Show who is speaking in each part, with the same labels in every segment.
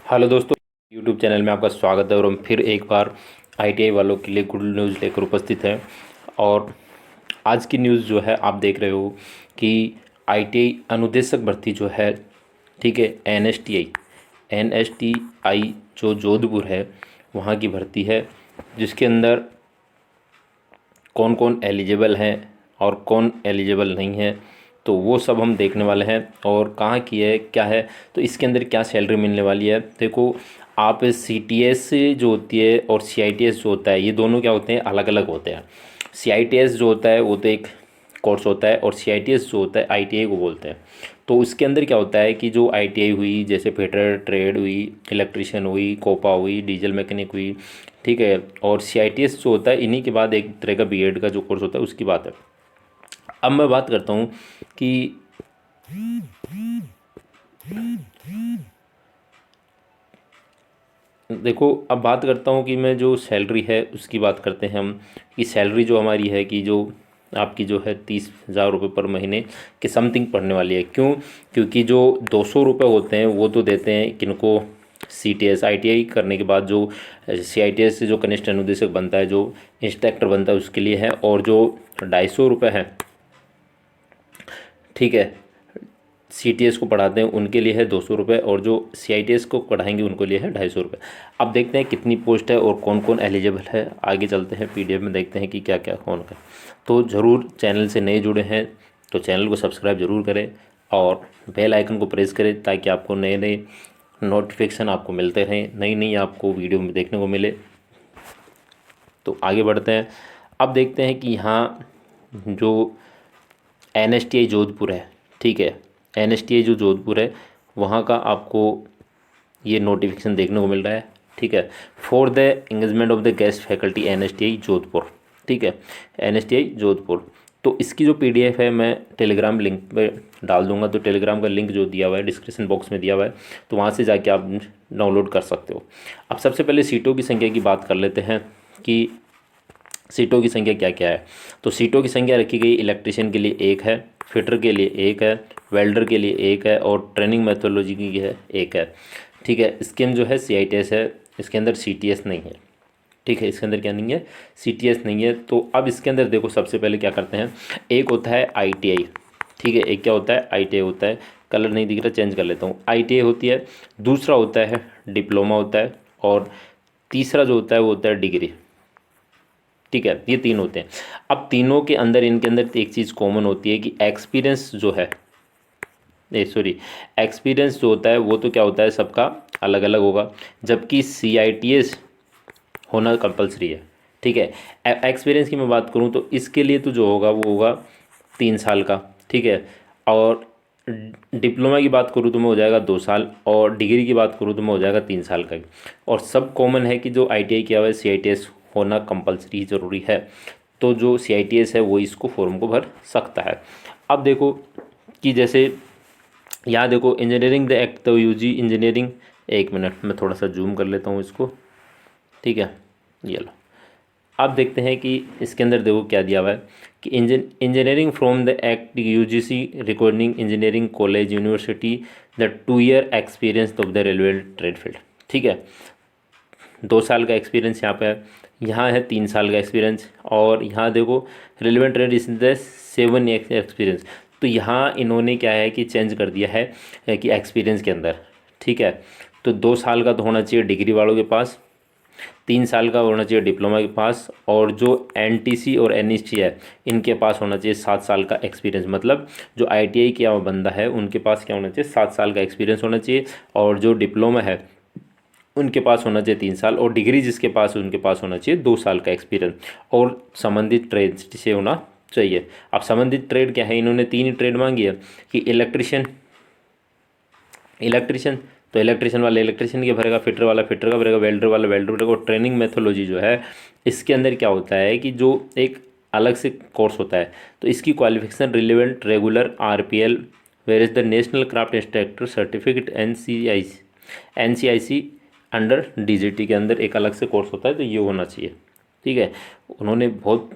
Speaker 1: Hello दोस्तों, YouTube channel में आपका स्वागत है। और हम फिर एक बार आईटीआई वालों के लिए गुड न्यूज़ लेकर उपस्थित हैं। और आज की न्यूज़ जो है आप देख रहे हो कि आईटीआई अनुदेशक भर्ती जो है, ठीक है, एनएसटीआई जो जोधपुर है वहाँ की भर्ती है, जिसके अंदर कौन कौन एलिजिबल हैं और कौन एलिजिबल नहीं है, तो वो सब हम देखने वाले हैं। और कहाँ की है, क्या है, तो इसके अंदर क्या सैलरी मिलने वाली है। देखो, आप सीटीएस जो होती है और सीआईटीएस जो होता है, ये दोनों क्या होते हैं, अलग अलग होते हैं। सीआईटीएस जो होता है वो तो एक कोर्स होता है, और सीआईटीएस जो होता है आईटीआई को बोलते हैं। तो उसके अंदर क्या होता है कि जो आईटीआई हुई, जैसे फिटर ट्रेड हुई, इलेक्ट्रिशियन हुई, कोपा हुई, डीजल मैकेनिक हुई, ठीक है, और सीआईटीएस जो होता है इन्हीं के बाद एक तरह का बीएड का जो कोर्स होता है उसकी बात है। अब मैं बात करता हूँ कि देखो, अब बात करता हूँ कि मैं जो सैलरी है उसकी बात करते हैं हम, कि सैलरी जो हमारी है कि जो आपकी जो है 30,000 रुपये पर महीने के समथिंग पड़ने वाली है। क्यों? क्योंकि जो 200 रुपये होते हैं वो तो देते हैं किनको, सीटीएस आईटीआई करने के बाद जो सीआईटीएस से जो कनिष्ठ अनुदेशक बनता है, जो इंस्ट्रक्टर बनता है उसके लिए है। और जो 250 रुपये है, ठीक है, सीटीएस को पढ़ाते हैं उनके लिए है 200 रुपये, और जो सीआईटीएस को पढ़ाएंगे उनके लिए है 250 रुपये। अब देखते हैं कितनी पोस्ट है और कौन कौन एलिजिबल है। आगे चलते हैं पीडीएफ में, देखते हैं कि क्या क्या कौन है। तो ज़रूर चैनल से नए जुड़े हैं तो चैनल को सब्सक्राइब ज़रूर करें और बेल आइकन को प्रेस करें, ताकि आपको नए नए नोटिफिकेशन आपको मिलते रहें, नई नई आपको वीडियो में देखने को मिले। तो आगे बढ़ते हैं। अब देखते हैं कि यहाँ जो एनएसटीआई जोधपुर है, ठीक है, एनएसटीआई जो जोधपुर है वहाँ का आपको ये नोटिफिकेशन देखने को मिल रहा है, ठीक है, for the engagement of the guest faculty NSTI Jodhpur, ठीक है, एनएसटीआई जोधपुर। तो इसकी जो पीडीएफ है मैं टेलीग्राम लिंक पे डाल दूंगा। तो टेलीग्राम का लिंक जो दिया हुआ है डिस्क्रिप्शन बॉक्स में दिया हुआ है, तो वहाँ से जाके आप डाउनलोड कर सकते हो। अब सबसे पहले सीटों की संख्या की बात कर लेते हैं कि सीटों की संख्या क्या क्या है। तो सीटों की संख्या रखी गई, इलेक्ट्रिशियन के लिए 1 है, फिटर के लिए 1 है, वेल्डर के लिए 1 है, और ट्रेनिंग मेथोडोलॉजी की है 1 है, ठीक है। स्कीम जो है सीआईटीएस है, इसके अंदर सीटीएस नहीं है, ठीक है, इसके अंदर क्या नहीं है, सीटीएस नहीं है। तो अब इसके अंदर देखो, सबसे पहले क्या करते हैं, एक होता है आईटीआई, ठीक है, एक क्या होता है, आईटीआई होता है। कलर नहीं दिख रहा, चेंज कर लेता हूँ। आईटीआई होती है, दूसरा होता है डिप्लोमा होता है, और तीसरा जो होता है वो होता है डिग्री, ठीक है, ये 3 होते हैं। अब तीनों के अंदर, इनके अंदर एक चीज़ कॉमन होती है कि एक्सपीरियंस जो है, एक्सपीरियंस जो होता है वो तो क्या होता है, सबका अलग अलग होगा, जबकि सीआईटीएस होना कंपलसरी है, ठीक है। एक्सपीरियंस की मैं बात करूँ तो इसके लिए तो जो होगा वो होगा 3 साल का, ठीक है। और डिप्लोमा की बात करूँ तो मैं हो जाएगा 2 साल, और डिग्री की बात करूँ तो मैं हो जाएगा 3 साल का। और सब कॉमन है कि जो आईटीआई किया हुआ है सीआईटीएस होना कंपलसरी ज़रूरी है। तो जो सीआईटीएस है वो इसको फॉर्म को भर सकता है। अब देखो कि जैसे यहाँ देखो, इंजीनियरिंग द एक्ट, तो यूजी इंजीनियरिंग, एक मिनट मैं थोड़ा सा जूम कर लेता हूँ इसको, ठीक है, ये लो। अब देखते हैं कि इसके अंदर देखो क्या दिया हुआ है कि engineering from the act UGC recording engineering college university the 2 year experience of the railway trade field, ठीक है। 2 साल का एक्सपीरियंस यहाँ पे है, यहाँ है 3 साल का एक्सपीरियंस, और यहाँ देखो relevant trade is the 7 year experience. तो यहाँ इन्होंने क्या है कि चेंज कर दिया है कि एक्सपीरियंस के अंदर, ठीक है। तो 2 साल का तो होना चाहिए डिग्री वालों के पास, 3 साल का होना चाहिए डिप्लोमा के पास, और जो एनटीसी और एनईसी है इनके पास होना चाहिए 7 साल का एक्सपीरियंस। मतलब जो आईटीआई किया हुआ बंदा है उनके पास क्या होना चाहिए, 7 साल का एक्सपीरियंस होना चाहिए, और जो डिप्लोमा है उनके पास होना चाहिए 3 साल, और डिग्री जिसके पास है उनके पास होना चाहिए 2 साल का एक्सपीरियंस, और संबंधित ट्रेड से होना चाहिए। अब संबंधित ट्रेड क्या है, इन्होंने 3 ही ट्रेड मांगी है कि इलेक्ट्रिशियन, इलेक्ट्रिशियन तो इलेक्ट्रिशियन वाला इलेक्ट्रिशियन के भरेगा, फिटर वाला फिटर का भरेगा, वेल्डर वाला वेल्डर भरेगा। और ट्रेनिंग मेथोडोलॉजी जो है इसके अंदर क्या होता है कि जो एक अलग से कोर्स होता है, तो इसकी qualification relevant regular RPL, where is the national craft instructor certificate NCIC under DGT के अंदर एक अलग से कोर्स होता है, तो ये होना चाहिए, ठीक है। उन्होंने बहुत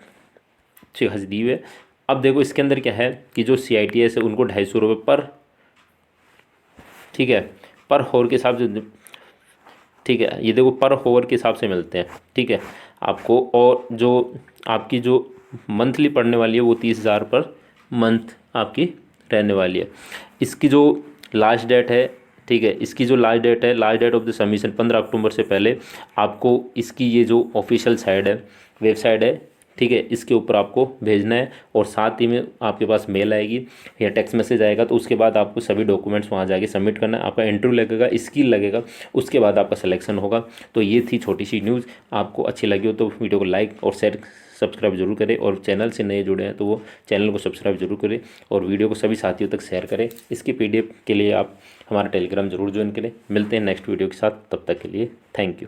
Speaker 1: अच्छी खासी दी हुई है। अब देखो इसके अंदर क्या है कि जो सीआईटीएस है उनको 250 रुपये पर, ठीक है, पर होर के हिसाब से ठीक है, ये देखो पर होवर के हिसाब से मिलते हैं, ठीक है आपको। और जो आपकी जो मंथली पड़ने वाली है वो 30,000 पर मंथ आपकी रहने वाली है। इसकी जो लास्ट डेट है, ठीक है, इसकी जो लास्ट डेट है, last date of the submission 15 October से पहले आपको इसकी ये जो ऑफिशियल साइट है, वेबसाइट है, ठीक है, इसके ऊपर आपको भेजना है। और साथ ही में आपके पास मेल आएगी या टेक्स्ट मैसेज आएगा, तो उसके बाद आपको सभी डॉक्यूमेंट्स वहाँ जाके सबमिट करना है। आपका इंटरव्यू लगेगा, स्किल लगेगा, उसके बाद आपका सिलेक्शन होगा। तो ये थी छोटी सी न्यूज़। आपको अच्छी लगी हो तो वीडियो को लाइक और शेयर सब्सक्राइब जरूर करें, और चैनल से नए जुड़े हैं तो वो चैनल को सब्सक्राइब जरूर करें, और वीडियो को सभी साथियों तक शेयर करें। इसकी PDF के लिए आप हमारा टेलीग्राम जरूर ज्वाइन करें। मिलते हैं नेक्स्ट वीडियो के साथ, तब तक के लिए थैंक यू।